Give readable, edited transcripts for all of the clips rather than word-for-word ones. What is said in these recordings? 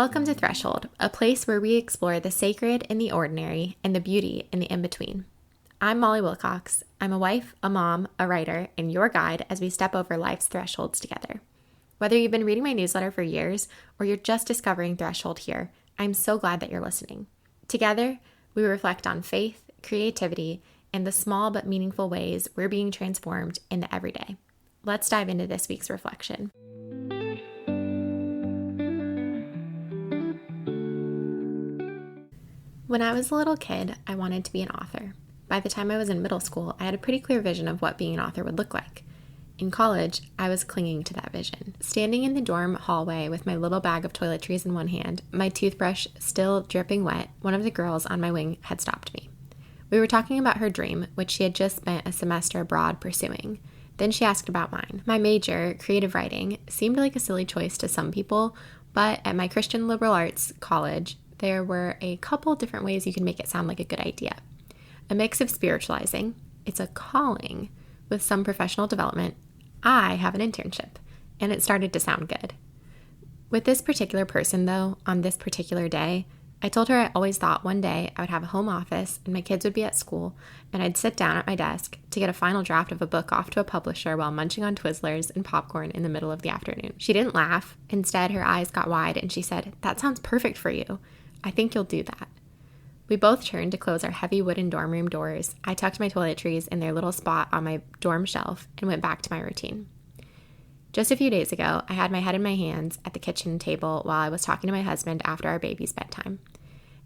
Welcome to Threshold, a place where we explore the sacred in the ordinary and the beauty in the in-between. I'm Molly Wilcox. I'm a wife, a mom, a writer, and your guide as we step over life's thresholds together. Whether you've been reading my newsletter for years or you're just discovering Threshold here, I'm so glad that you're listening. Together, we reflect on faith, creativity, and the small but meaningful ways we're being transformed in the everyday. Let's dive into this week's reflection. When I was a little kid, I wanted to be an author. By the time I was in middle school, I had a pretty clear vision of what being an author would look like. In college, I was clinging to that vision. Standing in the dorm hallway with my little bag of toiletries in one hand, my toothbrush still dripping wet, one of the girls on my wing had stopped me. We were talking about her dream, which she had just spent a semester abroad pursuing. Then she asked about mine. My major, creative writing, seemed like a silly choice to some people, but at my Christian liberal arts college, there were a couple different ways you can make it sound like a good idea. A mix of spiritualizing, it's a calling, with some professional development. I have an internship, and it started to sound good. With this particular person, though, on this particular day, I told her I always thought one day I would have a home office and my kids would be at school, and I'd sit down at my desk to get a final draft of a book off to a publisher while munching on Twizzlers and popcorn in the middle of the afternoon. She didn't laugh. Instead, her eyes got wide, and she said, "That sounds perfect for you. I think you'll do that." We both turned to close our heavy wooden dorm room doors. I tucked my toiletries in their little spot on my dorm shelf and went back to my routine. Just a few days ago, I had my head in my hands at the kitchen table while I was talking to my husband after our baby's bedtime.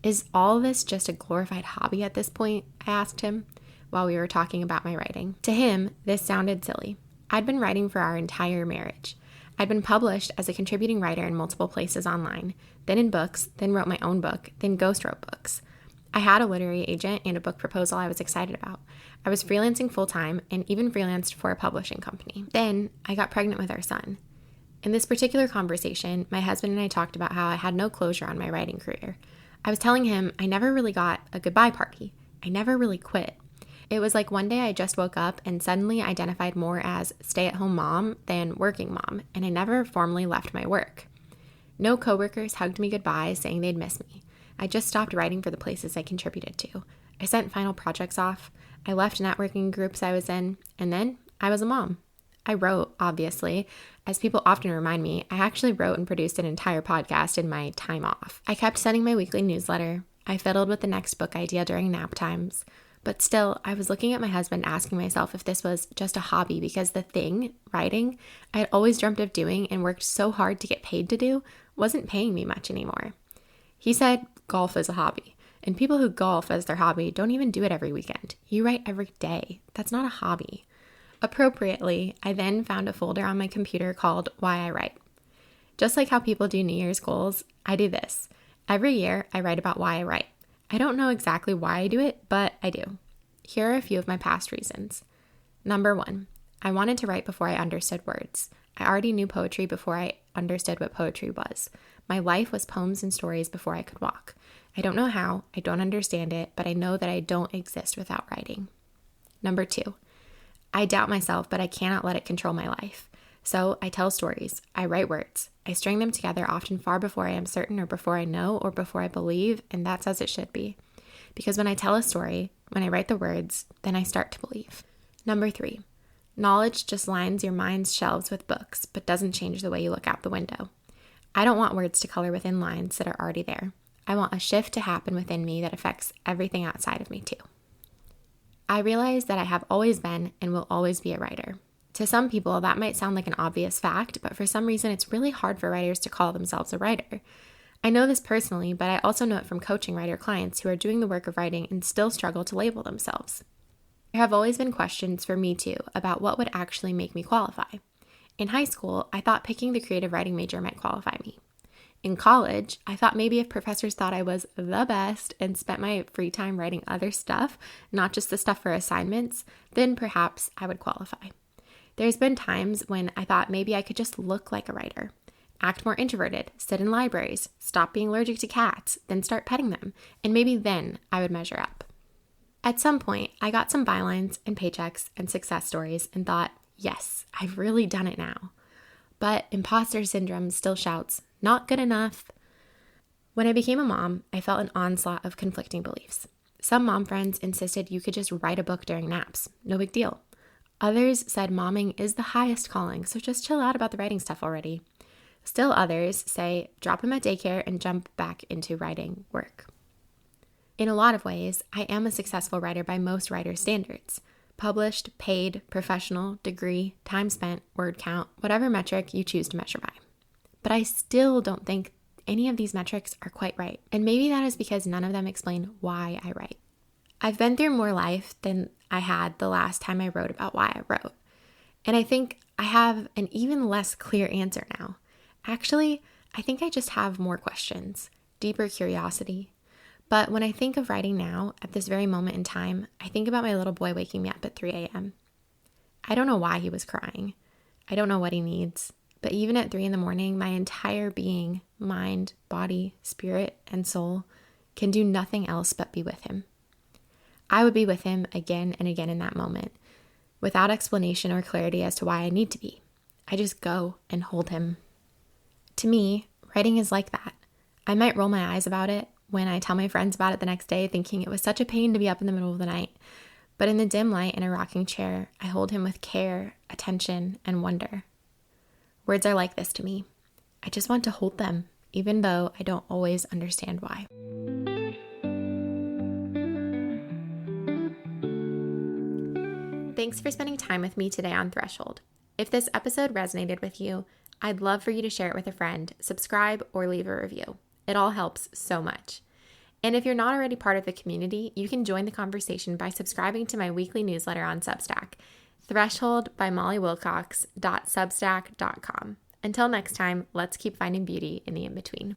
"Is all this just a glorified hobby at this point?" I asked him while we were talking about my writing. To him, this sounded silly. I'd been writing for our entire marriage. I'd been published as a contributing writer in multiple places online, then in books, then wrote my own book, then ghost wrote books. I had a literary agent and a book proposal I was excited about. I was freelancing full-time and even freelanced for a publishing company. Then I got pregnant with our son. In this particular conversation, my husband and I talked about how I had no closure on my writing career. I was telling him I never really got a goodbye party. I never really quit. It was like one day I just woke up and suddenly identified more as stay-at-home mom than working mom, and I never formally left my work. No coworkers hugged me goodbye saying they'd miss me. I just stopped writing for the places I contributed to. I sent final projects off. I left networking groups I was in, and then I was a mom. I wrote, obviously. As people often remind me, I actually wrote and produced an entire podcast in my time off. I kept sending my weekly newsletter. I fiddled with the next book idea during nap times. But still, I was looking at my husband asking myself if this was just a hobby because the thing, writing, I had always dreamt of doing and worked so hard to get paid to do, wasn't paying me much anymore. He said golf is a hobby, and people who golf as their hobby don't even do it every weekend. You write every day. That's not a hobby. Appropriately, I then found a folder on my computer called Why I Write. Just like how people do New Year's goals, I do this. Every year, I write about why I write. I don't know exactly why I do it, but I do. Here are a few of my past reasons. Number 1, I wanted to write before I understood words. I already knew poetry before I understood what poetry was. My life was poems and stories before I could walk. I don't know how, I don't understand it, but I know that I don't exist without writing. Number 2, I doubt myself, but I cannot let it control my life. So I tell stories, I write words, I string them together often far before I am certain or before I know or before I believe, and that's as it should be. Because when I tell a story, when I write the words, then I start to believe. Number 3, knowledge just lines your mind's shelves with books, but doesn't change the way you look out the window. I don't want words to color within lines that are already there. I want a shift to happen within me that affects everything outside of me too. I realize that I have always been and will always be a writer. To some people, that might sound like an obvious fact, but for some reason, it's really hard for writers to call themselves a writer. I know this personally, but I also know it from coaching writer clients who are doing the work of writing and still struggle to label themselves. There have always been questions for me too about what would actually make me qualify. In high school, I thought picking the creative writing major might qualify me. In college, I thought maybe if professors thought I was the best and spent my free time writing other stuff, not just the stuff for assignments, then perhaps I would qualify. There's been times when I thought maybe I could just look like a writer, act more introverted, sit in libraries, stop being allergic to cats, then start petting them, and maybe then I would measure up. At some point, I got some bylines and paychecks and success stories and thought, yes, I've really done it now. But imposter syndrome still shouts, not good enough. When I became a mom, I felt an onslaught of conflicting beliefs. Some mom friends insisted you could just write a book during naps. No big deal. Others said momming is the highest calling, so just chill out about the writing stuff already. Still others say drop him at daycare and jump back into writing work. In a lot of ways, I am a successful writer by most writers' standards. Published, paid, professional, degree, time spent, word count, whatever metric you choose to measure by. But I still don't think any of these metrics are quite right. And maybe that is because none of them explain why I write. I've been through more life than I had the last time I wrote about why I wrote. And I think I have an even less clear answer now. Actually, I think I just have more questions, deeper curiosity. But when I think of writing now, at this very moment in time, I think about my little boy waking me up at 3 a.m. I don't know why he was crying. I don't know what he needs. But even at 3 a.m, my entire being, mind, body, spirit, and soul can do nothing else but be with him. I would be with him again and again in that moment, without explanation or clarity as to why I need to be. I just go and hold him. To me, writing is like that. I might roll my eyes about it when I tell my friends about it the next day, thinking it was such a pain to be up in the middle of the night. But in the dim light in a rocking chair, I hold him with care, attention, and wonder. Words are like this to me. I just want to hold them, even though I don't always understand why. Thanks for spending time with me today on Threshold. If this episode resonated with you, I'd love for you to share it with a friend, subscribe, or leave a review. It all helps so much. And if you're not already part of the community, you can join the conversation by subscribing to my weekly newsletter on Substack, Threshold by mollywilcox.substack.com. Until next time, let's keep finding beauty in the in-between.